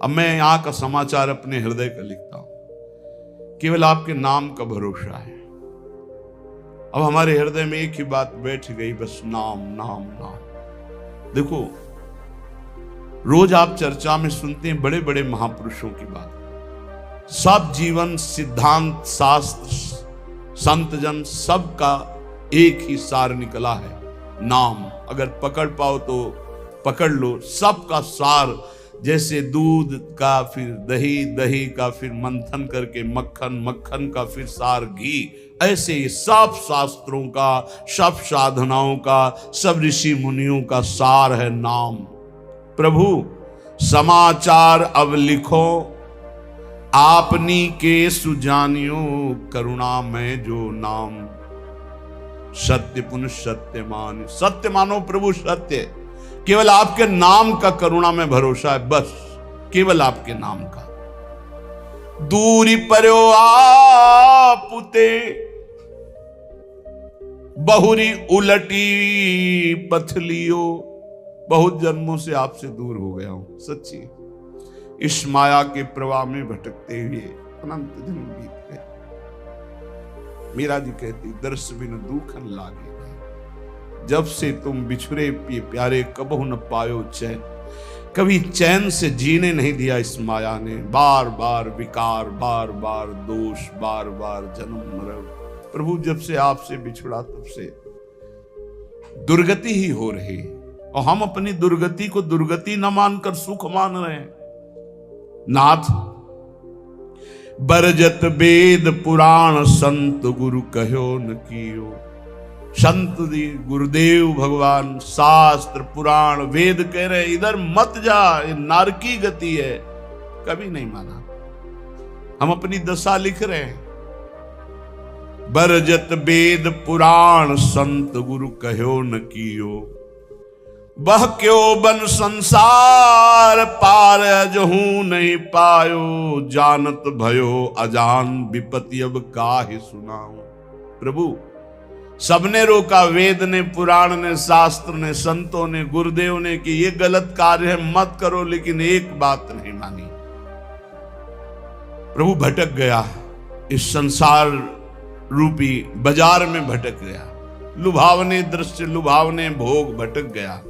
अब मैं यहाँ का समाचार अपने हृदय का लिखता हूं, केवल आपके नाम का भरोसा है। अब हमारे हृदय में एक ही बात बैठ गई, बस नाम नाम नाम। देखो, रोज आप चर्चा में सुनते हैं बड़े बड़े महापुरुषों की बात, सब जीवन सिद्धांत शास्त्र संत जन सबका एक ही सार निकला है, नाम। अगर पकड़ पाओ तो पकड़ लो, सबका सार। जैसे दूध का फिर दही, दही का फिर मंथन करके मक्खन, मक्खन का फिर सार घी, ऐसे ही सब शास्त्रों का, सब साधनाओं का, सब ऋषि मुनियों का सार है नाम। प्रभु समाचार अब लिखो, आपनी के सुजानियो, करुणा में जो नाम। सत्य पुनः सत्य मान, सत्य मानो प्रभु सत्य। केवल आपके नाम का करुणा में भरोसा है, बस केवल आपके नाम का। दूरी पर्यो आपुते, बहुरी उलटी पथलियो। बहुत जन्मों से आपसे दूर हो गया हूं, सच्ची। इस माया के प्रवाह में भटकते हुए अनंत दिन बीत गए। मीरा जी कहती, दर्श बिन दुखन लागे, जब से तुम बिछुरे प्यारे कबहु न पायो चैन। कभी चैन से जीने नहीं दिया इस माया ने, बार बार विकार, बार बार दोष, बार बार जन्म मरण। प्रभु जब से आपसे बिछुड़ा तब से दुर्गति ही हो रही, और हम अपनी दुर्गति को दुर्गति न मानकर सुख मान रहे हैं। नाथ बरजत वेद पुराण, संत गुरु कहो न कियो। संत गुरुदेव भगवान शास्त्र पुराण वेद कह रहे इधर मत जा, ये नारकी गति है, कभी नहीं माना। हम अपनी दशा लिख रहे हैं। बरजत वेद पुराण, संत गुरु कहो न कियो। बह क्यों बन संसार पार, अजहू नहीं पायो। जानत भयो अजान, विपत्ति अब काहे सुनाऊं। प्रभु सबने रोका, वेद ने, पुराण ने, शास्त्र ने, संतों ने, गुरुदेव ने कि ये गलत कार्य है, मत करो, लेकिन एक बात नहीं मानी। प्रभु भटक गया, इस संसार रूपी बाजार में भटक गया, लुभावने दृश्य, लुभावने भोग, भटक गया।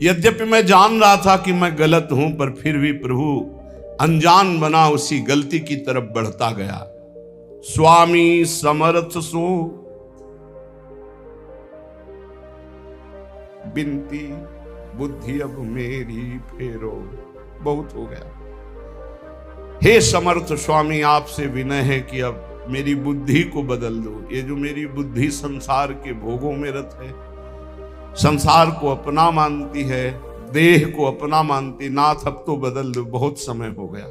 यद्यपि मैं जान रहा था कि मैं गलत हूं, पर फिर भी प्रभु अनजान बना उसी गलती की तरफ बढ़ता गया। स्वामी समर्थ सो बिनती, बुद्धि अब मेरी फेरो। बहुत हो गया। हे समर्थ स्वामी, आपसे विनय है कि अब मेरी बुद्धि को बदल दो। ये जो मेरी बुद्धि संसार के भोगों में रत है, संसार को अपना मानती है, देह को अपना मानती, नाथ अब तो बदल दो। बहुत समय हो गया,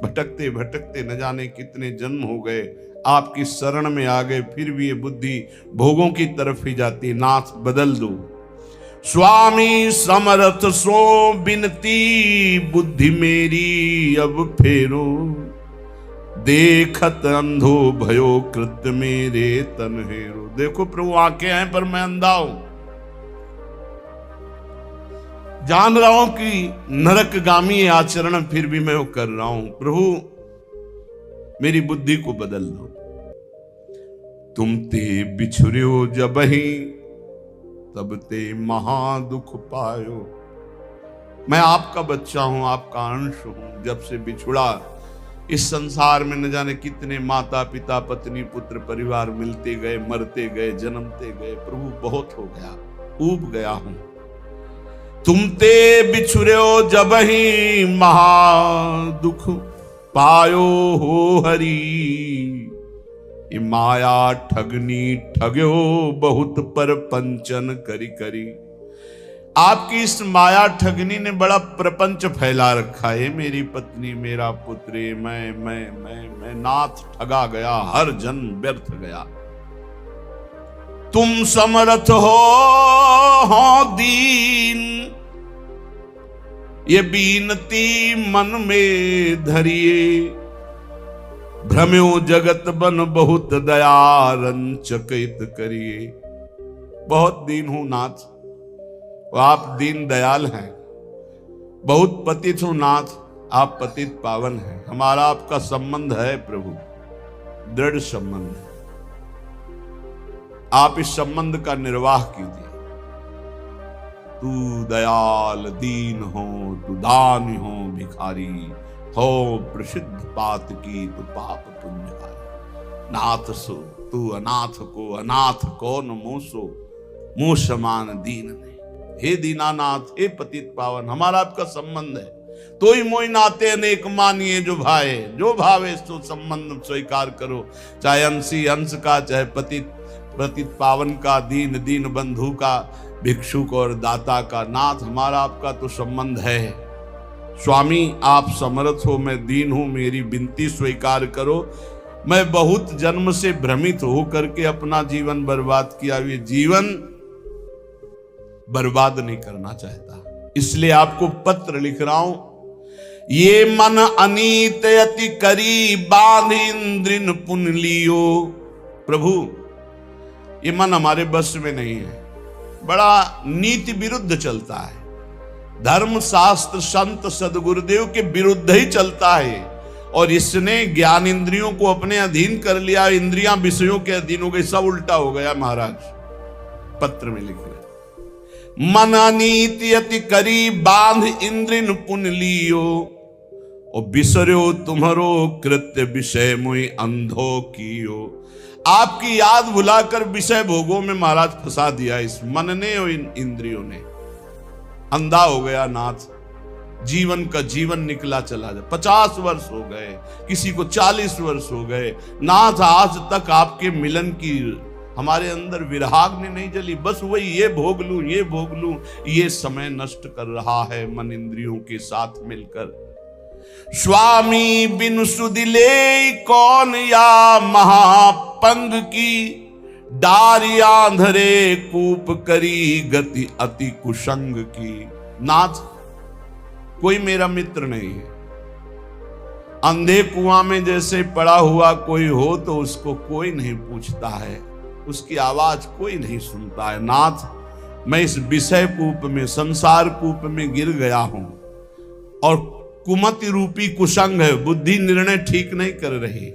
भटकते भटकते न जाने कितने जन्म हो गए, आपकी शरण में आ गए, फिर भी ये बुद्धि भोगों की तरफ ही जाती। नाथ बदल दो। स्वामी समर्थ सो बिनती, बुद्धि मेरी अब फेरो। देखत अंधो भयो कृत्य मेरे तन हेरो। देखो प्रभु आंखें हैं पर मैं अंधा हूं, जान रहा हूं कि नरकगामी आचरण फिर भी मैं वो कर रहा हूं। प्रभु मेरी बुद्धि को बदल दो। तुम ते बिछुर्यो जबहि, तब ते महा दुख पायो। मैं आपका बच्चा हूं, आपका अंश हूं। जब से बिछुड़ा, इस संसार में न जाने कितने माता पिता, पत्नी, पुत्र, परिवार मिलते गए, मरते गए, जन्मते गए। प्रभु बहुत हो गया, ऊब गया हूं। तुम ते बिछुर्यो जबहि, महा दुख पायो हो हरि। ये माया ठगनी ठग्यो, बहुत पर पंचन करी करी। आपकी इस माया ठगनी ने बड़ा प्रपंच फैला रखा है। मेरी पत्नी, मेरा पुत्र, मैं नाथ ठगा गया, हर जन्म व्यर्थ गया। तुम समर्थ हो दीन, ये बीनती मन में धरिए। भ्रम्यो जगत बन बहुत दया, रंचकित करिए। बहुत दीन हूं नाथ, आप दीन दयाल हैं। बहुत पतित हूं नाथ, आप पतित पावन हैं, हमारा आपका संबंध है प्रभु, दृढ़ संबंध है। आप इस संबंध का निर्वाह कीजिए। तू दयाल दीन हो, तू दानी हो भिखारी हो, प्रसिद्ध पात की तू पाप पुण्यकारी। नाथ सो तू अनाथ को अनाथ कौन मोसो, मुंह समान दीन ने। हे दीनानाथ, हे पतित पावन, हमारा आपका संबंध है। तो ही मोई नाते अनेक मानिए जो भाए, जो भावे सो संबंध स्वीकार करो। चाहे अंशी अंश का, चाहे पतित पावन का, दीन दीन बंधु का, भिक्षुक और दाता का। नाथ, हमारा आपका तो संबंध है। स्वामी, आप समर्थ हो, मैं दीन हूं, मेरी विनती स्वीकार करो। मैं बहुत जन्म से भ्रमित होकर के अपना जीवन बर्बाद किया, ये जीवन बर्बाद नहीं करना चाहता, इसलिए आपको पत्र लिख रहा हूं। ये मन अनीत अति करी, बांध इंद्रिन पुन लियो। प्रभु, ये मन हमारे बस में नहीं है, बड़ा नीति विरुद्ध चलता है, धर्म शास्त्र संत सदगुरुदेव के विरुद्ध ही चलता है, और इसने ज्ञान इंद्रियों को अपने अधीन कर लिया, इंद्रियां विषयों के अधीन हो गई, सब उल्टा हो गया। महाराज पत्र में लिख रहे, मन अनीति अति करी, बांध इंद्रिन पुन लियो, और बिसरो तुम्हारो कृत्य विषय मुई अंधो कियो। आपकी याद भुलाकर विषय भोगों में महाराज फंसा दिया इस मन ने और इन इंद्रियों ने। अंधा हो गया नाथ, जीवन का जीवन निकला चला जाए। 50 वर्ष हो गए, किसी को 40 वर्ष हो गए नाथ, आज तक आपके मिलन की हमारे अंदर विराग्नि नहीं जली। बस वही ये भोग लूं, ये भोग लूं, ये समय नष्ट कर रहा है मन इंद्रियों के साथ मिलकर। स्वामी बिन सुदिले कौन या महापंग की, डारी आंधरे कूप करी गति अति कुसंग की। नाथ, कोई मेरा मित्र नहीं है। अंधे कुआं में जैसे पड़ा हुआ कोई हो तो उसको कोई नहीं पूछता है, उसकी आवाज कोई नहीं सुनता है। नाथ, मैं इस विषय कूप में, संसार कूप में गिर गया हूं, और कुमति रूपी कुसंग है, बुद्धि निर्णय ठीक नहीं कर रही।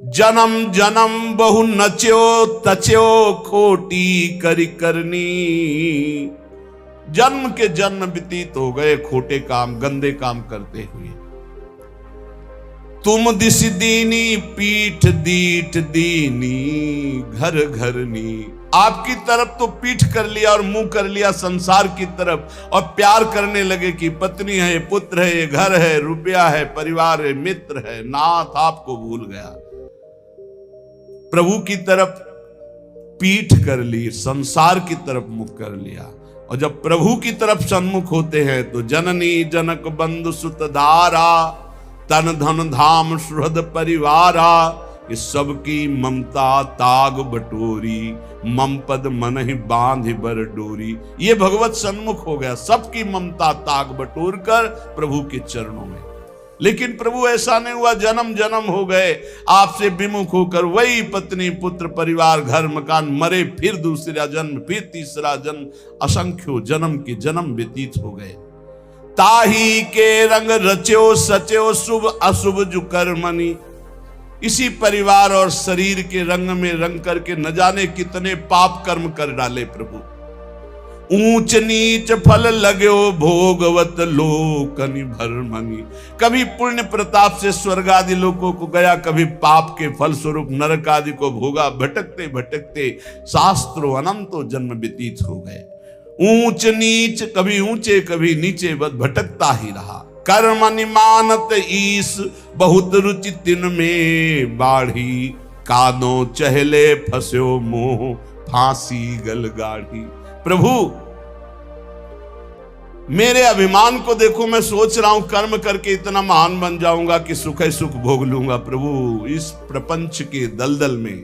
जन्म जन्म बहु नच्यो तच्यो खोटी करी करनी। जन्म के जन्म व्यतीत हो गए खोटे काम, गंदे काम करते हुए। तुम दिस दीनी पीठ दीठ दीनी घर घरनी। आपकी तरफ तो पीठ कर लिया और मुंह कर लिया संसार की तरफ, और प्यार करने लगे कि पत्नी है, पुत्र है, घर है, रुपया है, परिवार है, मित्र है। नाथ, आपको भूल गया। प्रभु की तरफ पीठ कर ली, संसार की तरफ मुख कर लिया। और जब प्रभु की तरफ सन्मुख होते हैं तो जननी जनक बंधु सुत धारा, तन धन धाम सुहृद परिवारा। इस सब की ममता ताग बटोरी, मम पद मन ही बांध बर डोरी। ये भगवत सन्मुख हो गया, सबकी ममता ताग बटोर कर प्रभु के चरणों में। लेकिन प्रभु ऐसा नहीं हुआ, जन्म जन्म हो गए आपसे विमुख होकर, वही पत्नी पुत्र परिवार घर मकान, मरे फिर दूसरा जन्म, फिर तीसरा जन्म, असंख्यों जन्म के जन्म व्यतीत हो गए। ताही के रंग रच्यो सच्यो शुभ अशुभ जु कर्मनि। इसी परिवार और शरीर के रंग में रंग करके न जाने कितने पाप कर्म कर डाले प्रभु। ऊंच नीच फल लगो भोगवत लोकनि भरमनि। कभी पुण्य प्रताप से स्वर्ग आदि लोकों को गया, कभी पाप के फल स्वरूप नरक आदि को भोगा। भटकते भटकते शास्त्रों अनंतों जन्म व्यतीत हो गए। ऊंच नीच, कभी ऊंचे कभी नीचे, बस भटकता ही रहा। कर्म निमानत ईस बहुत रुचि तिन में बाढ़ी। कादों चहले फस्यो मोह फांसी गल गाढ़ी। प्रभु, मेरे अभिमान को देखो, मैं सोच रहा हूं कर्म करके इतना महान बन जाऊंगा कि सुख ही सुख भोग लूंगा। प्रभु, इस प्रपंच के दलदल में,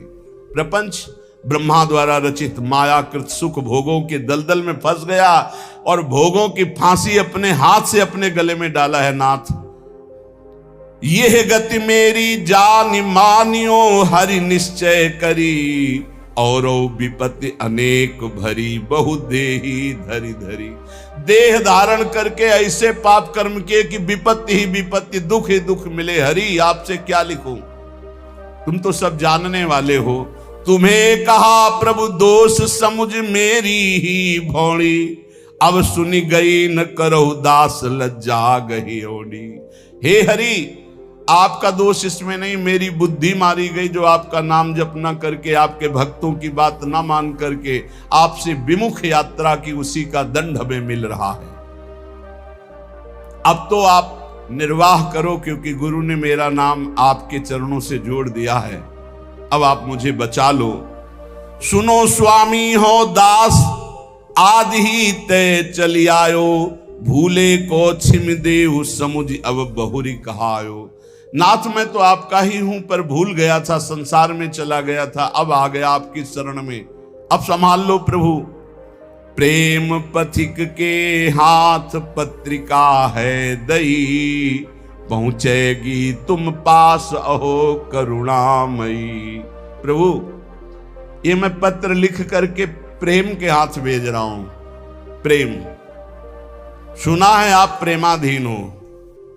प्रपंच ब्रह्मा द्वारा रचित मायाकृत सुख भोगों के दलदल में फंस गया और भोगों की फांसी अपने हाथ से अपने गले में डाला है। नाथ, यह गति मेरी जान मानियो हरि निश्चय करी। और विपत्ति अनेक भरी बहु देही धरी धरी। देह धारण करके ऐसे पाप कर्म किए कि विपत्ति ही विपत्ति, दुख ही दुख मिले। हरि आपसे क्या लिखूं, तुम तो सब जानने वाले हो। तुम्हें कहा प्रभु दोष समुझ मेरी ही भौड़ी, अब सुनी गई न करो दास लज्जा गही ओढ़ी। हे हरि, आपका दोष इसमें नहीं, मेरी बुद्धि मारी गई जो आपका नाम जप न करके, आपके भक्तों की बात ना मान करके आपसे विमुख यात्रा की, उसी का दंड हमें मिल रहा है। अब तो आप निर्वाह करो, क्योंकि गुरु ने मेरा नाम आपके चरणों से जोड़ दिया है। अब आप मुझे बचा लो। सुनो स्वामी हो दास आदि ही तय चली आयो, भूले को छिम देव समुझ अब बहुरी कहायो। नाथ मैं तो आपका ही हूं, पर भूल गया था, संसार में चला गया था, अब आ गया आपकी शरण में, अब संभाल लो प्रभु। प्रेम पथिक के हाथ पत्रिका है दई, पहुंचेगी तुम पास अहो करुणामयी। प्रभु ये मैं पत्र लिख करके प्रेम के हाथ भेज रहा हूं। प्रेम, सुना है आप प्रेमाधीन हो,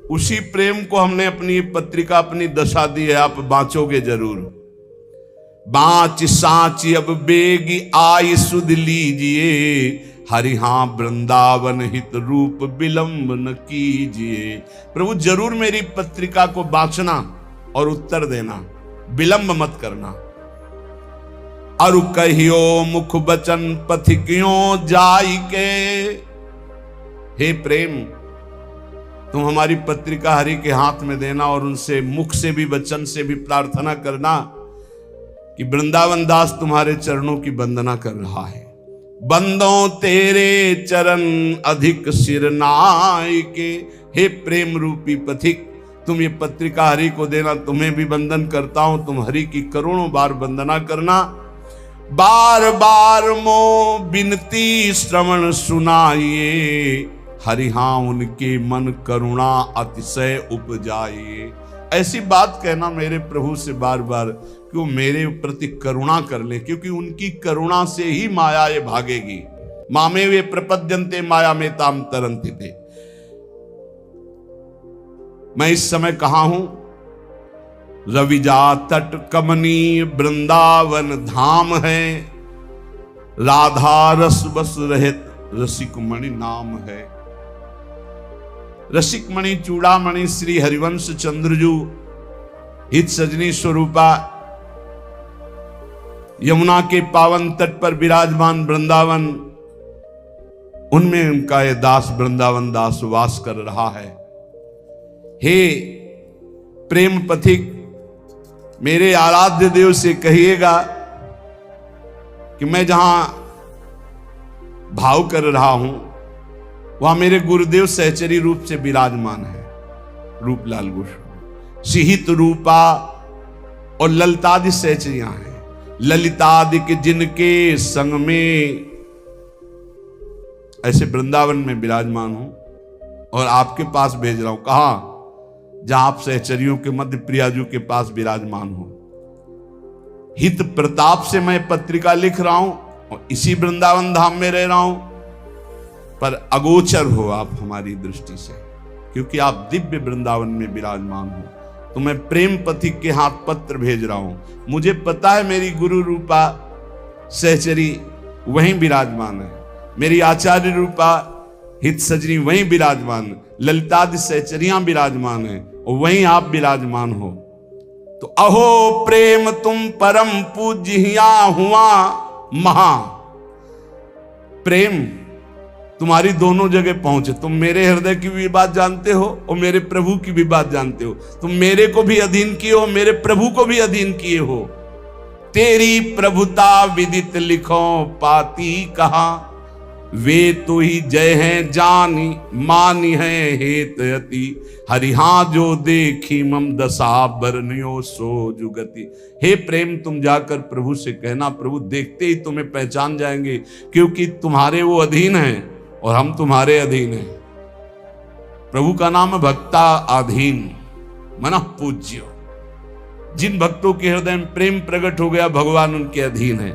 उसी प्रेम को हमने अपनी पत्रिका, अपनी दशा दी है, आप बांचोगे जरूर। बाँच सांची अब बेगी आई सुध लीजिए, हरि हाँ वृंदावन हित रूप विलंब न कीजिए। प्रभु जरूर मेरी पत्रिका को बांचना और उत्तर देना, विलंब मत करना। अरु कहियो मुख बचन पथिकियों जाई के। हे प्रेम, तुम हमारी पत्रिका हरि के हाथ में देना और उनसे मुख से भी वचन से भी प्रार्थना करना कि वृंदावन दास तुम्हारे चरणों की वंदना कर रहा है। बंदों तेरे चरण अधिक सिर नाई के। हे प्रेम रूपी पथिक, तुम ये पत्रिका हरि को देना, तुम्हें भी वंदन करता हूं, तुम हरि की करोड़ों बार वंदना करना। बार बार मो बिनती श्रवण सुनाइए, हरि हाँ उनके मन करुणा अतिशय उपजाइए। ऐसी बात कहना मेरे प्रभु से बार बार कि वो मेरे प्रति करुणा कर ले, क्योंकि उनकी करुणा से ही माया ये भागेगी। मामे वे प्रपद्यन्ते माया में ताम तरंति थे। मैं इस समय कहां हूं? रविजा तट कमनीय वृंदावन धाम है, राधा रस बस रहित रसिक मणि नाम है। रसिक मणि चूड़ामणि श्री हरिवंश चंद्रजू हित सजनी स्वरूपा यमुना के पावन तट पर विराजमान वृंदावन, उनमें उनका ये दास वृंदावन दास वास कर रहा है। हे प्रेम पथिक, मेरे आराध्य देव से कहिएगा कि मैं जहां भाव कर रहा हूं वहां मेरे गुरुदेव सहचरी रूप से विराजमान है। रूपलाल गोस्वामी सिहित रूपा और ललितादि सहचरियां हैं। ललितादि के जिनके संग में ऐसे वृंदावन में विराजमान हूं और आपके पास भेज रहा हूं। कहा? जहां आप सहचरियों के मध्य प्रियाजू के पास विराजमान हो। हित प्रताप से मैं पत्रिका लिख रहा हूं और इसी वृंदावन धाम में रह रहा हूं, पर अगोचर हो आप हमारी दृष्टि से, क्योंकि आप दिव्य वृंदावन में विराजमान हो। तो मैं प्रेम पथिक के हाथ पत्र भेज रहा हूं। मुझे पता है मेरी गुरु रूपा सहचरी वहीं विराजमान है, मेरी आचार्य रूपा हित सजनी वहीं विराजमान, ललितादि सहचरियां विराजमान है और वहीं आप विराजमान हो। तो अहो प्रेम तुम परम पूज्या हुआ महा। प्रेम तुम्हारी दोनों जगह पहुंचे। तुम मेरे हृदय की भी बात जानते हो और मेरे प्रभु की भी बात जानते हो। तुम मेरे को भी अधीन किए हो, मेरे प्रभु को भी अधीन किए हो। तेरी प्रभुता विदित लिखो पाती कहा, वे तो ही जय हैं जानी मानी है हेतयति। हरिहा जो देखी मम दशा बरनियो सो जुगति। हे प्रेम, तुम जाकर प्रभु से कहना, प्रभु देखते ही तुम्हें पहचान जाएंगे, क्योंकि तुम्हारे वो अधीन हैं और हम तुम्हारे अधीन हैं। प्रभु का नाम है भक्ता अधीन मनः पूज्य। जिन भक्तों के हृदय में प्रेम प्रकट हो गया, भगवान उनके अधीन है।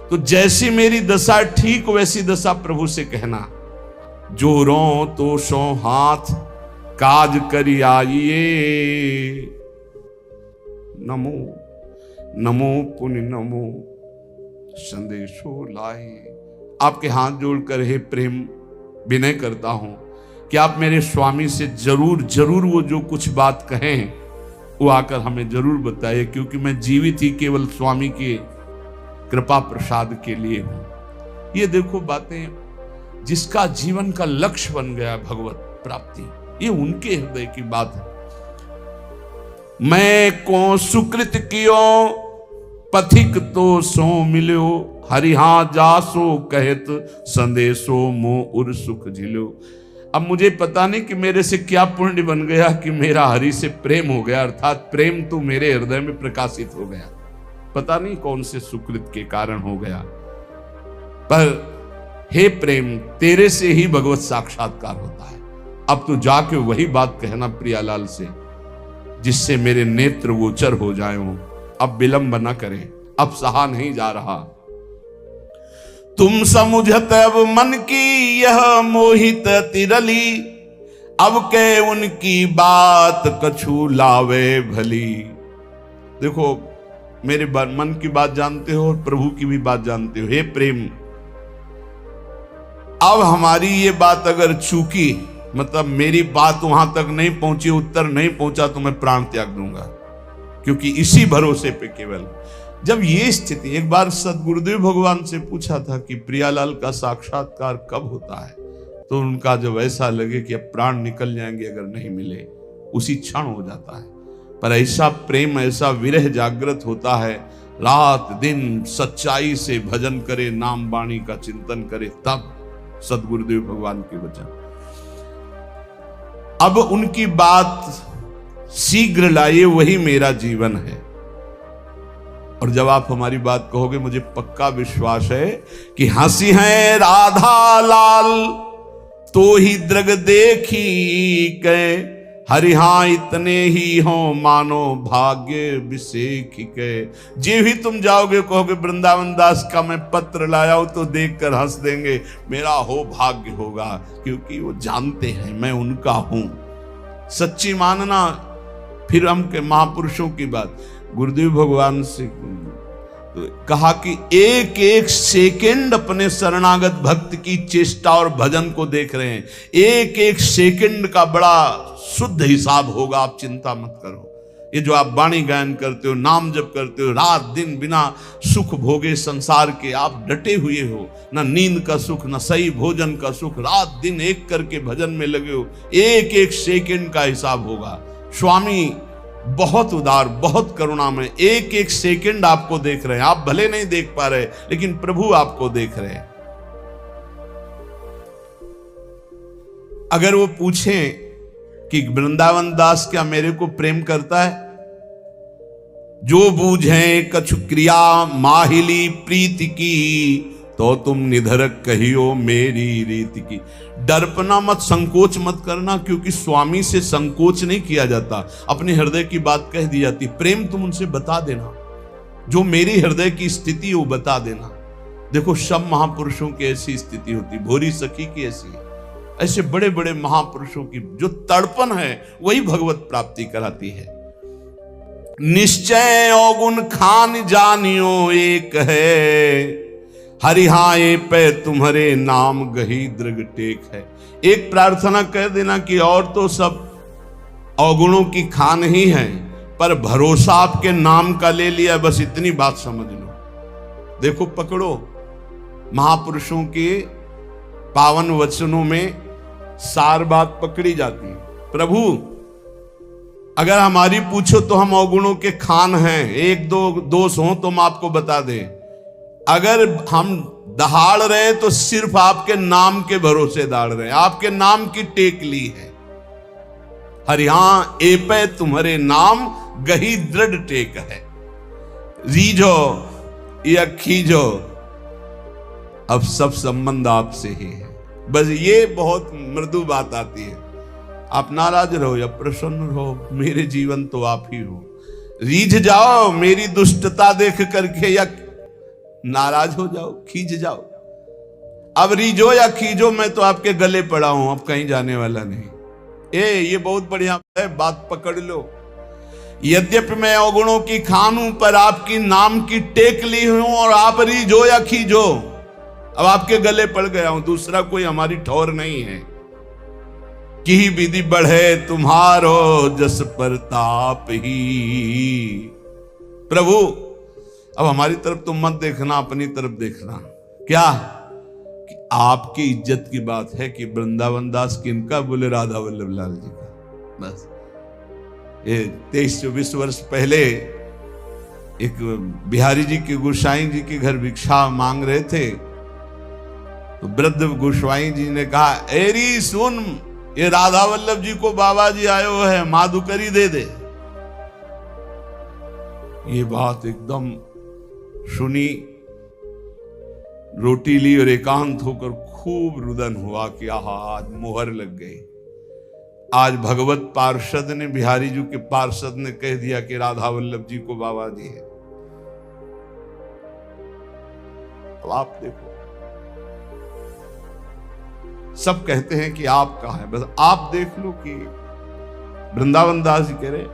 तो जैसी मेरी दशा ठीक वैसी दशा प्रभु से कहना। जोरों तो सो हाथ काज करी आइए। नमो नमो पुण्य नमो संदेशो लाए। आपके हाथ जोड़कर हे प्रेम विनय करता हूं कि आप मेरे स्वामी से जरूर जरूर वो जो कुछ बात कहें वो आकर हमें जरूर बताइए, क्योंकि मैं जीवित ही केवल स्वामी के कृपा प्रसाद के लिए हूं। ये देखो बातें, जिसका जीवन का लक्ष्य बन गया भगवत प्राप्ति, ये उनके हृदय की बात है। मैं को सुकृत कियो पथिक तो सो मिलो, हरिहा जासो कहत संदेशो मो उर सुख झिलो। अब मुझे पता नहीं कि मेरे से क्या पुण्य बन गया कि मेरा हरि से प्रेम हो गया, अर्थात प्रेम तो मेरे हृदय में प्रकाशित हो गया। पता नहीं कौन से सुकृत के कारण हो गया, पर हे प्रेम, तेरे से ही भगवत साक्षात्कार होता है। अब तो जाके वही बात कहना प्रियालाल से, जिससे मेरे नेत्र गोचर हो जाए हो। अब विलंब न करें, अब सहा नहीं जा रहा। तुम समुझत अब मन की यह मोहित तिरली, अब के उनकी बात कछु लावे भली। देखो, मेरे मन की बात जानते हो और प्रभु की भी बात जानते हो। हे प्रेम, अब हमारी ये बात अगर चूकी, मतलब मेरी बात वहां तक नहीं पहुंची, उत्तर नहीं पहुंचा, तो मैं प्राण त्याग दूंगा, क्योंकि इसी भरोसे पे केवल। जब ये स्थिति, एक बार सदगुरुदेव भगवान से पूछा था कि प्रियालाल का साक्षात्कार कब होता है, तो उनका जब ऐसा लगे कि अब प्राण निकल जाएंगे अगर नहीं मिले, उसी क्षण हो जाता है। पर ऐसा प्रेम, ऐसा विरह जागृत होता है, रात दिन सच्चाई से भजन करे, नाम वाणी का चिंतन करे, तब सदगुरुदेव भगवान के वचन। अब उनकी बात शीघ्र लाइए, वही मेरा जीवन है। और जब आप हमारी बात कहोगे, मुझे पक्का विश्वास है कि हंसी है राधा लाल तो ही दृग देखी के, हरिहा इतने ही हो मानो भाग्य विशेख के। जे भी तुम जाओगे कहोगे वृंदावन दास का मैं पत्र लाया हूं, तो देखकर हंस देंगे, मेरा हो भाग्य होगा, क्योंकि वो जानते हैं मैं उनका हूं। सच्ची मानना। फिर हम के महापुरुषों की बात, गुरुदेव भगवान से तो कहा कि एक एक सेकंड अपने शरणागत भक्त की चेष्टा और भजन को देख रहे हैं। एक एक सेकंड का बड़ा शुद्ध हिसाब होगा, आप चिंता मत करो। ये जो आप वाणी गायन करते हो, नाम जप करते हो, रात दिन बिना सुख भोगे संसार के आप डटे हुए हो, ना नींद का सुख, ना सही भोजन का सुख, रात दिन एक करके भजन में लगे हो, एक एक सेकंड का हिसाब होगा। स्वामी बहुत उदार, बहुत करुणामय, एक एक सेकंड आपको देख रहे हैं। आप भले नहीं देख पा रहे, लेकिन प्रभु आपको देख रहे हैं। अगर वो पूछें कि वृंदावन दास क्या मेरे को प्रेम करता है, जो बूझे कछु क्रिया माहिली प्रीति की, तो तुम निधरक कहियो मेरी रीति की। डरपना मत, संकोच मत करना, क्योंकि स्वामी से संकोच नहीं किया जाता, अपने हृदय की बात कह दी जाती। प्रेम तुम उनसे बता देना, जो मेरी हृदय की स्थिति वो बता देना। देखो, सब महापुरुषों की ऐसी स्थिति होती, भोरी सखी की ऐसी, ऐसे बड़े बड़े महापुरुषों की जो तड़पन है वही भगवत प्राप्ति कराती है। निश्चय अवगुण खान जानियो एक है, हरिहाए पे तुम्हारे नाम गही दृग टेक है। एक प्रार्थना कह देना कि और तो सब अवगुणों की खान ही है, पर भरोसा आपके नाम का ले लिया, बस इतनी बात समझ लो। देखो, पकड़ो, महापुरुषों के पावन वचनों में सार बात पकड़ी जाती है। प्रभु अगर हमारी पूछो तो हम अवगुणों के खान हैं, एक दो दोष हो तो हम आपको बता दें। अगर हम दहाड़ रहे तो सिर्फ आपके नाम के भरोसे दाड़ रहे हैं, आपके नाम की टेक ली है। हरिहां एपे तुम्हारे नाम गही दृढ़ टेक है। रीझो या खींचो, अब सब संबंध आपसे ही है। बस ये बहुत मृदु बात आती है। आप नाराज रहो या प्रसन्न रहो, मेरे जीवन तो आप ही हो। रीझ जाओ मेरी दुष्टता देख करके, या नाराज हो जाओ, खींच जाओ। अब रीजो या खीजो, मैं तो आपके गले पड़ा हूं, अब कहीं जाने वाला नहीं। ये बहुत बढ़िया है, बात पकड़ लो। यद्यपि मैं अवगुणों की खान हूं, पर आपकी नाम की टेक ली हूं, और आप रीजो या खीजो, अब आपके गले पड़ गया हूं, दूसरा कोई हमारी ठौर नहीं है। की विधि बढ़े तुम्हारो जस प्रताप ही। प्रभु अब हमारी तरफ तुम मत देखना, अपनी तरफ देखना। क्या कि आपकी इज्जत की बात है कि वृंदावन दास किनका? बोले राधा वल्लभ लाल जी का। बस ये 23-24 वर्ष पहले एक बिहारी जी के गोसाई जी के घर भिक्षा मांग रहे थे, तो वृद्ध गोस्वाई जी ने कहा, एरी सुन, ये राधा वल्लभ जी को बाबा जी आयो है, माधुकरी दे दे। ये बात एकदम सुनी, रोटी ली और एकांत होकर खूब रुदन हुआ कि आहा, आज मोहर लग गई। आज भगवत पार्षद ने, बिहारी जी के पार्षद ने कह दिया कि राधा वल्लभ जी को बाबा जी है। तो आप देखो, सब कहते हैं कि आपका है, बस आप देख लो कि वृंदावन दास जी कह रहे,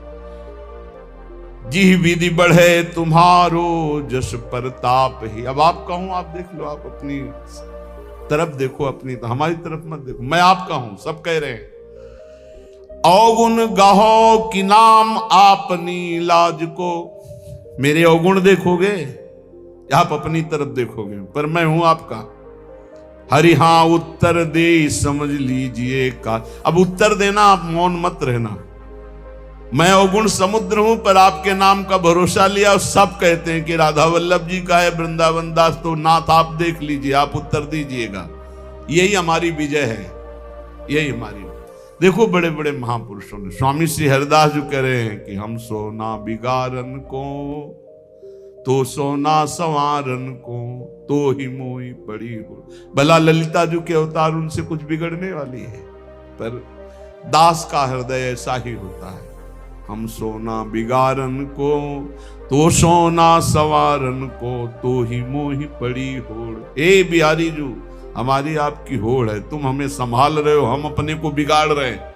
जी विधि बढ़े तुम्हारो जस प्रताप ही। अब आपका हूं, आप देख लो, आप अपनी तरफ देखो, अपनी हमारी तरफ मत देखो। मैं आपका हूं, सब कह रहे हैं। अवगुण गाहो कि नाम आपनी लाज को। मेरे अवगुण देखोगे, आप अपनी तरफ देखोगे, पर मैं हूं आपका। हरि हां उत्तर दे समझ लीजिए का। अब उत्तर देना, आप मौन मत रहना। मैं अवगुण समुद्र हूं, पर आपके नाम का भरोसा लिया, और सब कहते हैं कि राधा वल्लभ जी का है वृंदावन दास, तो नाथ आप देख लीजिए, आप उत्तर दीजिएगा। यही हमारी विजय है, यही हमारी। देखो बड़े बड़े महापुरुषों ने, स्वामी श्री हरिदास जो कह रहे हैं कि हम सोना बिगारन को, तो सोना संवारन को, तो ही मोही पड़ी हो। भला ललिता जी के अवतार, उनसे कुछ बिगड़ने वाली है, पर दास का हृदय ऐसा ही होता है। हम सोना बिगारन को, तो सोना संवारन को, तो ही मोही पड़ी होड़। ए बिहारी जू, हमारी आपकी होड़ है, तुम हमें संभाल रहे हो, हम अपने को बिगाड़ रहे हैं।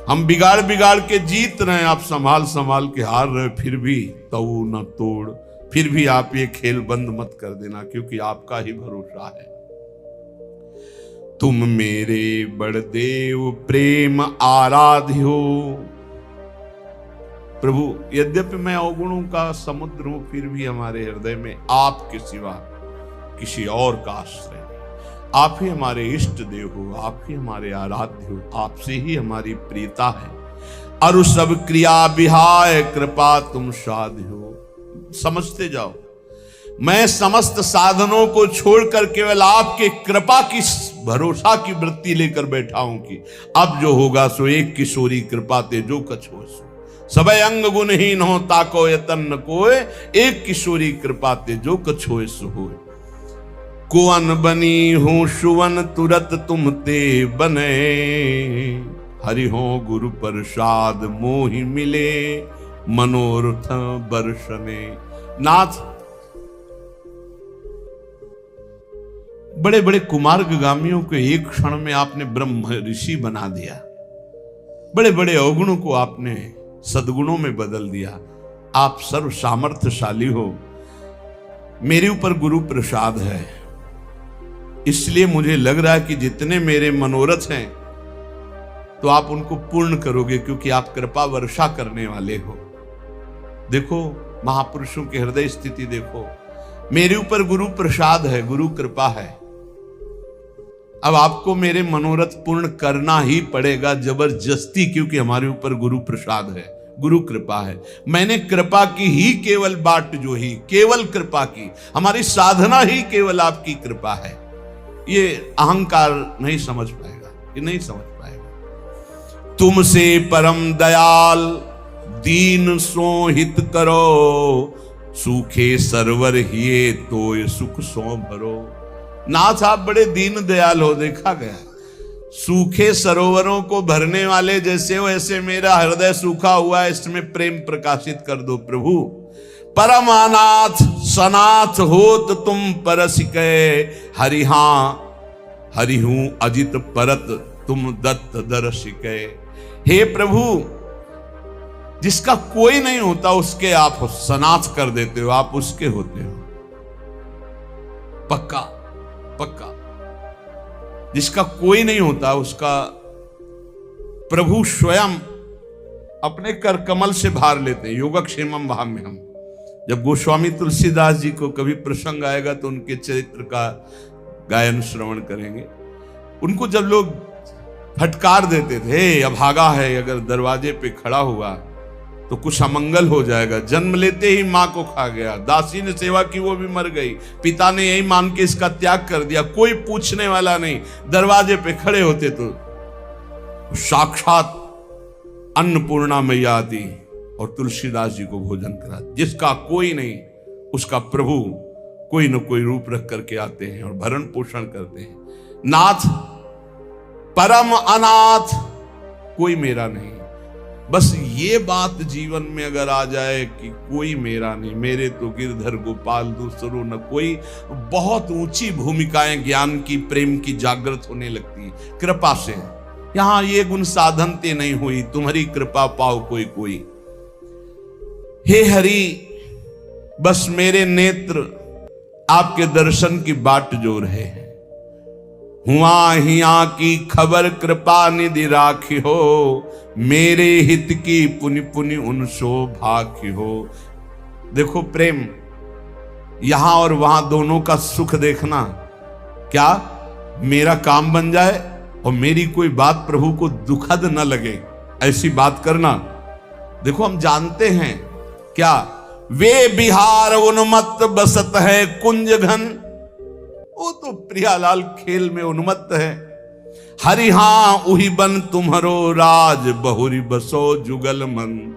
हम बिगाड़ बिगाड़ के जीत रहे हैं, आप संभाल संभाल के हार रहे, फिर भी तऊ न तोड़। फिर भी आप ये खेल बंद मत कर देना, क्योंकि आपका ही भरोसा है। तुम मेरे बड़देव प्रेम आराध्य हो। प्रभु यद्यपि मैं अवगुणों का समुद्र हूं, फिर भी हमारे हृदय में आपके सिवा किसी और का आश्रय नहीं। आप ही हमारे इष्ट देव हो, आप ही हमारे आराध्य हो, आपसे ही हमारी प्रियता है। अरु सब क्रिया विहाय कृपा तुम साध्य हो। समझते जाओ, मैं समस्त साधनों को छोड़कर केवल आपके कृपा की भरोसा की वृत्ति लेकर बैठा हूं कि अब जो होगा सो एक किशोरी कृपा ते जो कछ हो सो। सबे अंग गुणहीन हो ताको यतन न कोय, एक किशोरी कृपा ते जो कछ होए सो होए। कुवन बनी हूं सुवन तुरत तुम ते बने, हरि हो गुरु प्रसाद मोहि मिले, मनोरथ बरसने। नाथ, बड़े बड़े कुमार्गामियों को एक क्षण में आपने ब्रह्म ऋषि बना दिया। बड़े बड़े अवगुणों को आपने सद्गुणों में बदल दिया। आप सर्व सामर्थ्यशाली हो। मेरे ऊपर गुरु प्रसाद है, इसलिए मुझे लग रहा है कि जितने मेरे मनोरथ हैं तो आप उनको पूर्ण करोगे, क्योंकि आप कृपा वर्षा करने वाले हो। देखो महापुरुषों की हृदय स्थिति देखो, मेरे ऊपर गुरु प्रसाद है, गुरु कृपा है। अब आपको मेरे मनोरथ पूर्ण करना ही पड़ेगा जबरदस्ती, क्योंकि हमारे ऊपर गुरु प्रसाद है, गुरु कृपा है। मैंने कृपा की ही केवल बाट जो ही, केवल कृपा की, हमारी साधना ही केवल आपकी कृपा है। ये अहंकार नहीं समझ पाएगा, ये नहीं समझ पाएगा। तुमसे परम दयाल दीन सो हित करो, सूखे सरवर हिये तो ये सुख सो भरो। नाथ आप बड़े दीन दयाल हो, देखा गया। सूखे सरोवरों को भरने वाले जैसे हो, ऐसे मेरा हृदय सूखा हुआ है, इसमें प्रेम प्रकाशित कर दो प्रभु। परमानाथ सनाथ होत तुम परस के, हरि हां हरि हूं अजित परत तुम दत्त दर्शिके। हे प्रभु, जिसका कोई नहीं होता उसके आप सनाथ कर देते हो, आप उसके होते हो। पक्का पक्का। जिसका कोई नहीं होता उसका प्रभु स्वयं अपने कर कमल से भार लेते हैं। योगक्षेमम भाम्यहम्। जब गोस्वामी तुलसीदास जी को कभी प्रसंग आएगा तो उनके चरित्र का गायन श्रवण करेंगे। उनको जब लोग फटकार देते थे, अभागा है, अगर दरवाजे पे खड़ा हुआ तो कुछ अमंगल हो जाएगा, जन्म लेते ही मां को खा गया, दासी ने सेवा की वो भी मर गई, पिता ने यही मान के इसका त्याग कर दिया, कोई पूछने वाला नहीं, दरवाजे पे खड़े होते तो साक्षात अन्नपूर्णा मैया आती और तुलसीदास जी को भोजन करा। जिसका कोई नहीं उसका प्रभु कोई न कोई रूप रख करके आते हैं और भरण पोषण करते हैं। नाथ परम अनाथ कोई मेरा नहीं। बस ये बात जीवन में अगर आ जाए कि कोई मेरा नहीं, मेरे तो गिरधर गोपाल दूसरो न कोई, बहुत ऊंची भूमिकाएं ज्ञान की प्रेम की जागृत होने लगती है कृपा से। यहां ये गुण साधनते नहीं हुई, तुम्हारी कृपा पाओ कोई कोई। हे हरि, बस मेरे नेत्र आपके दर्शन की बाट जो रहे हैं। हुआ हिया की खबर कृपा निधि राखी हो, मेरे हित की पुनि पुनि उनसो भाखी हो। देखो प्रेम, यहां और वहां दोनों का सुख देखना। क्या मेरा काम बन जाए और मेरी कोई बात प्रभु को दुखद न लगे, ऐसी बात करना। देखो हम जानते हैं क्या, वे बिहार उन्मत्त बसत है कुंज घन। वो तो प्रियालाल खेल में उन्मत्त है। हरि हां उही बन तुम्हारो राज, बहुरी बसो जुगल मन।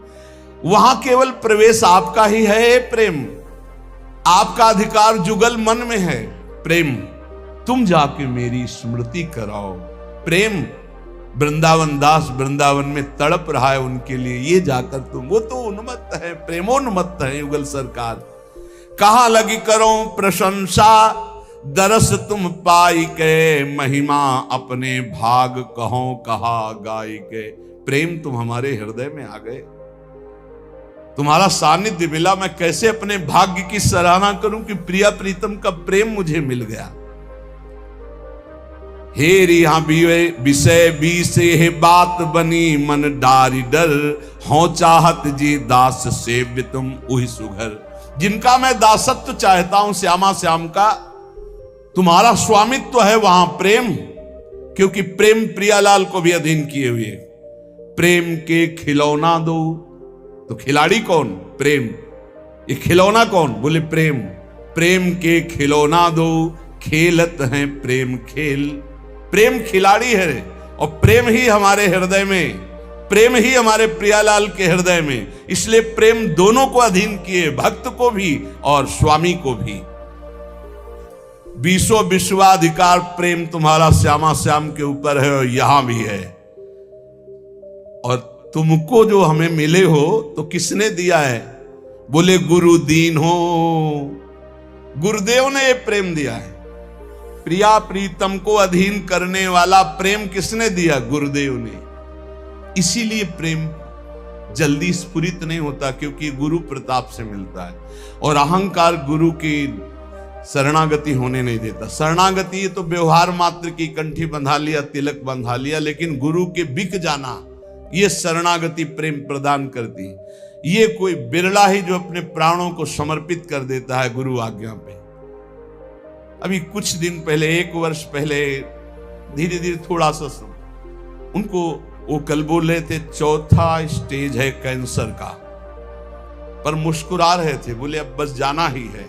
वहां केवल प्रवेश आपका ही है प्रेम, आपका अधिकार जुगल मन में है। प्रेम, तुम जाके मेरी स्मृति कराओ। प्रेम, वृंदावन दास वृंदावन में तड़प रहा है उनके लिए, ये जाकर तुम, वो तो उन्मत्त है, प्रेमोन्मत्त है युगल सरकार। कहां लगी करो प्रशंसा, दरस तुम पाई के, महिमा अपने भाग कहो कहा गाई के। प्रेम, तुम हमारे हृदय में आ गए, तुम्हारा सानिध्य मिला। मैं कैसे अपने भाग्य की सराहना करूं कि प्रिया प्रीतम का प्रेम मुझे मिल गया। हे रिहा विषय बी से है बात बनी, मन डारी डर हो चाहत जी दास सेव्य तुम उही सुघर। जिनका मैं दासत्व चाहता हूं श्यामा श्याम का, तुम्हारा स्वामित्व है वहां प्रेम, क्योंकि प्रेम प्रियालाल को भी अधीन किए हुए। प्रेम के खिलौना दो, तो खिलाड़ी कौन? प्रेम। ये खिलौना कौन? बोले प्रेम। प्रेम के खिलौना दो, खेलत हैं प्रेम खेल। प्रेम खिलाड़ी है और प्रेम ही हमारे हृदय में, प्रेम ही हमारे प्रियालाल के हृदय में। इसलिए प्रेम दोनों को अधीन किए, भक्त को भी और स्वामी को भी। बीसों विश्वाधिकार प्रेम तुम्हारा श्यामा श्याम के ऊपर है और यहां भी है। और तुमको जो हमें मिले हो तो किसने दिया है? बोले गुरु दीन हो, गुरुदेव ने ये प्रेम दिया है। प्रिया प्रीतम को अधीन करने वाला प्रेम किसने दिया? गुरुदेव ने। इसीलिए प्रेम जल्दी स्फुरित नहीं होता, क्योंकि गुरु प्रताप से मिलता है। और अहंकार गुरु की शरणागति होने नहीं देता। शरणागति ये तो व्यवहार मात्र की, कंठी बंधा लिया, तिलक बंधा लिया, लेकिन गुरु के बिक जाना, ये शरणागति प्रेम प्रदान करती है। ये कोई बिरला ही जो अपने प्राणों को समर्पित कर देता है गुरु आज्ञा पे। अभी कुछ दिन पहले, 1 वर्ष पहले, धीरे धीरे थोड़ा सा उनको वो कल बोल रहे थे 4था स्टेज है कैंसर का, पर मुस्कुरा रहे थे। बोले अब बस जाना ही है,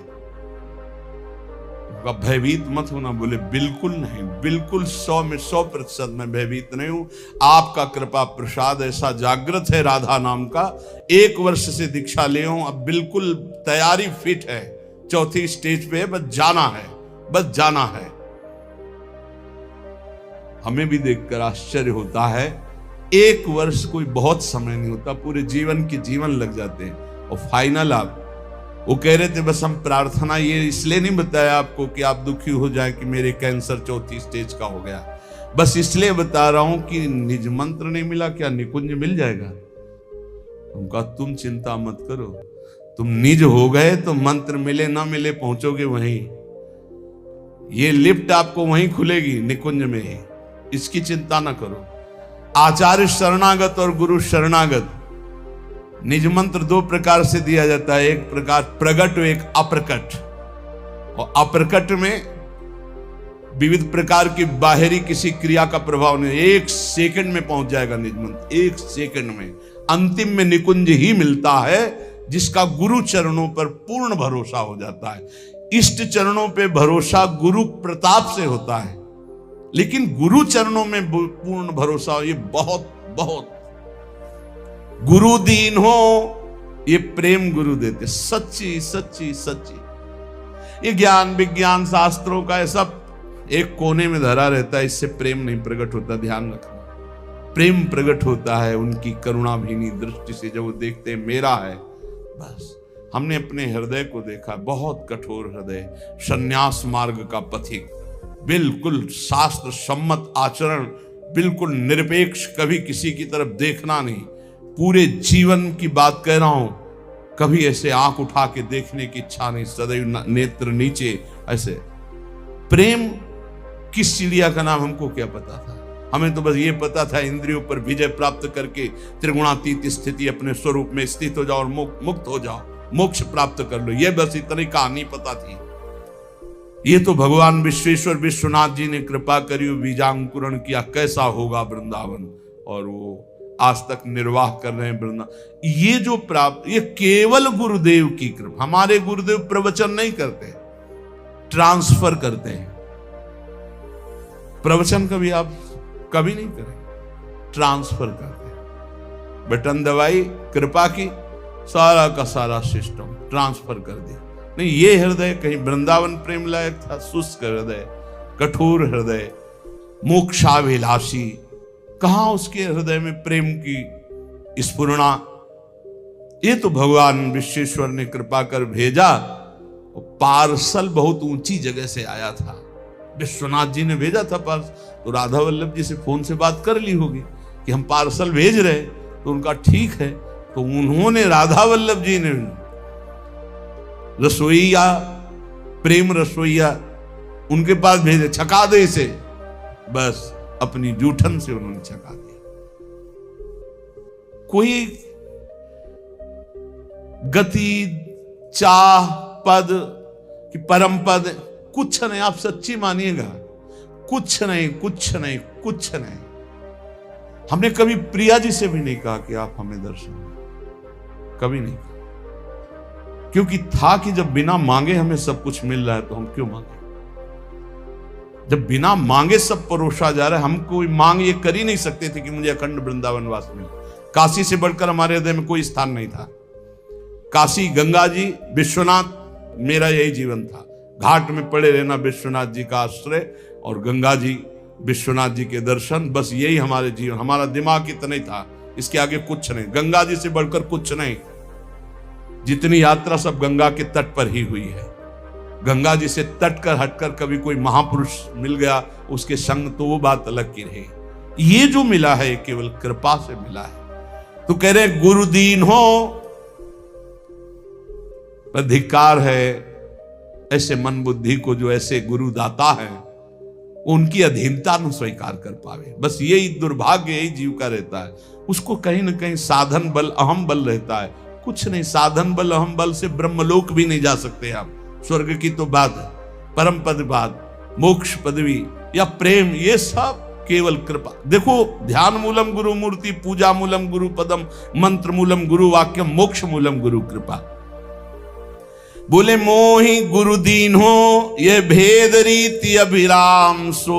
भयभीत मत होना। बोले बिल्कुल नहीं, बिल्कुल 100 में 100% मैं भयभीत नहीं हूं। आपका कृपा प्रसाद ऐसा जागृत है राधा नाम का, 1 वर्ष से दीक्षा ले हूं, अब बिल्कुल तैयारी फिट है, 4थी स्टेज पे, बस जाना है, बस जाना है। हमें भी देखकर आश्चर्य होता है, 1 वर्ष कोई बहुत समय नहीं होता, पूरे जीवन के जीवन लग जाते हैं। और फाइनल आप वो कह रहे थे बस हम प्रार्थना ये इसलिए नहीं बताया आपको कि आप दुखी हो जाए कि मेरे कैंसर 4थी स्टेज का हो गया, बस इसलिए बता रहा हूं कि निज मंत्र नहीं मिला, क्या निकुंज मिल जाएगा? उनका तुम चिंता मत करो, तुम निज हो गए तो मंत्र मिले ना मिले पहुंचोगे वहीं। ये लिफ्ट आपको वहीं खुलेगी निकुंज में ही, इसकी चिंता ना करो। आचार्य शरणागत और गुरु शरणागत, निज मंत्र 2 प्रकार से दिया जाता है, एक प्रकार प्रगट और एक अप्रकट। और अप्रकट में विविध प्रकार की बाहरी किसी क्रिया का प्रभाव नहीं, 1 सेकंड में पहुंच जाएगा निज मंत्र, 1 सेकंड में। अंतिम में निकुंज ही मिलता है जिसका गुरु चरणों पर पूर्ण भरोसा हो जाता है। इष्ट चरणों पे भरोसा गुरु प्रताप से होता है, लेकिन गुरु चरणों में पूर्ण भरोसा हो, ये बहुत बहुत। गुरु दीन हो, ये प्रेम गुरु देते, सच्ची सच्ची सच्ची। ये ज्ञान विज्ञान शास्त्रों का सब एक कोने में धरा रहता है, इससे प्रेम नहीं प्रकट होता, ध्यान रखना। प्रेम प्रकट होता है उनकी करुणा भीनी दृष्टि से, जब वो देखते हैं मेरा है बस। हमने अपने हृदय को देखा, बहुत कठोर हृदय, संन्यास मार्ग का पथिक, बिल्कुल शास्त्र सम्मत आचरण, बिल्कुल निरपेक्ष, कभी किसी की तरफ देखना नहीं। पूरे जीवन की बात कह रहा हूं, कभी ऐसे आंख उठा के देखने की इच्छा नहीं, सदैव नेत्र नीचे ऐसे। प्रेम किस चिड़िया का नाम हमको क्या पता था? हमें तो बस ये पता था इंद्रियों पर विजय प्राप्त करके त्रिगुणातीत स्थिति अपने स्वरूप में स्थित हो जाओ और मुक्त हो जाओ, मोक्ष प्राप्त कर लो, ये बस इतनी कहानी पता थी। ये तो भगवान विश्वेश्वर विश्वनाथ जी ने कृपा करी, बीजांकुरण किया, कैसा होगा वृंदावन, और वो आज तक निर्वाह कर रहे हैं वृंदावन। ये जो प्राप्त, ये केवल गुरुदेव की कृपा। हमारे गुरुदेव प्रवचन नहीं करते, ट्रांसफर करते हैं। प्रवचन कभी आप कभी नहीं करें, ट्रांसफर करते हैं। बटन दबाई, कृपा की, सारा का सारा सिस्टम ट्रांसफर कर दिया। नहीं, ये हृदय कहीं वृंदावन प्रेम लायक था, शुष्क हृदय, कठोर हृदय, मोक्षाभिलाषी, कहां उसके हृदय में प्रेम की स्फुरणा। ये तो भगवान विश्वेश्वर ने कृपा कर भेजा। पार्सल बहुत ऊंची जगह से आया था, विश्वनाथ जी ने भेजा था पार्सल, तो राधा वल्लभ जी से फोन से बात कर ली होगी कि हम पार्सल भेज रहे, तो उनका ठीक है। तो उन्होंने, राधा वल्लभ जी ने रसोईया, प्रेम रसोईया उनके पास भेजे, छका दे इसे, बस अपनी जूठन से उन्होंने छका दिया। कोई गति, चाह, पद कि परम पद कुछ नहीं, आप सच्ची मानिएगा, कुछ नहीं, कुछ नहीं, कुछ नहीं। हमने कभी प्रिया जी से भी नहीं कहा कि आप हमें दर्शन दें, कभी नहीं कहा, क्योंकि था कि जब बिना मांगे हमें सब कुछ मिल रहा है तो हम क्यों मांगे। जब बिना मांगे सब परोसा जा रहा है, हम कोई मांग ये कर ही नहीं सकते थे कि मुझे अखंड वृंदावन वास मिले। काशी से बढ़कर हमारे हृदय में कोई स्थान नहीं था। काशी, गंगा जी, विश्वनाथ, मेरा यही जीवन था। घाट में पड़े रहना, विश्वनाथ जी का आश्रय, और गंगा जी, विश्वनाथ जी के दर्शन, बस यही हमारे जीवन। हमारा दिमाग इतना ही था, इसके आगे कुछ नहीं, गंगा जी से बढ़कर कुछ नहीं। जितनी यात्रा सब गंगा के तट पर ही हुई है। गंगा जी से तट कर हटकर कभी कोई महापुरुष मिल गया उसके संग, तो वो बात अलग की रही। ये जो मिला है केवल कृपा से मिला है। तो कह रहे गुरुदीन हो, अधिकार है ऐसे मन बुद्धि को जो ऐसे गुरु दाता है उनकी अधीनता न स्वीकार कर पावे। बस यही दुर्भाग्य, यही जीव का रहता है। उसको कहीं ना कहीं साधन बल, अहम बल रहता है। कुछ नहीं, साधन बल अहम बल से ब्रह्मलोक भी नहीं जा सकते आप। स्वर्ग की तो बात है, परम पद बात, मोक्ष पदवी या प्रेम, ये सब केवल कृपा। देखो, ध्यान मूलम गुरु मूर्ति, पूजा मूलम गुरु पदम, मंत्र मूलम गुरु वाक्यम, मोक्ष मूलम गुरु कृपा। बोले मोहि गुरु दीन हो, ये भेद रीति अभिराम सो।